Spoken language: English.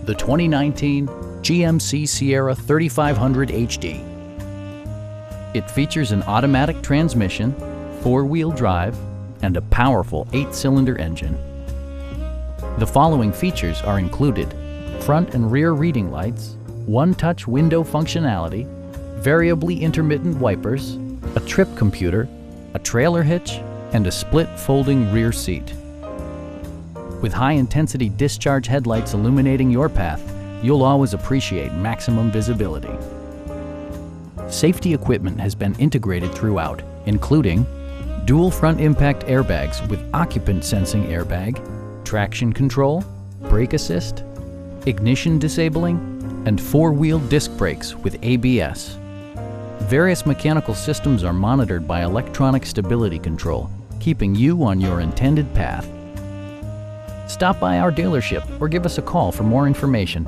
the 2019 GMC Sierra 3500 HD. It features an automatic transmission, four-wheel drive, and a powerful 8-cylinder engine. The following features are included: front and rear reading lights, one-touch window functionality, variably intermittent wipers, a trip computer, a trailer hitch, and a split folding rear seat. With high-intensity discharge headlights illuminating your path, you'll always appreciate maximum visibility. Safety equipment has been integrated throughout, including dual front impact airbags with occupant sensing airbag, traction control, brake assist, ignition disabling, and four-wheel disc brakes with ABS. Various mechanical systems are monitored by electronic stability control, keeping you on your intended path. Stop by our dealership or give us a call for more information.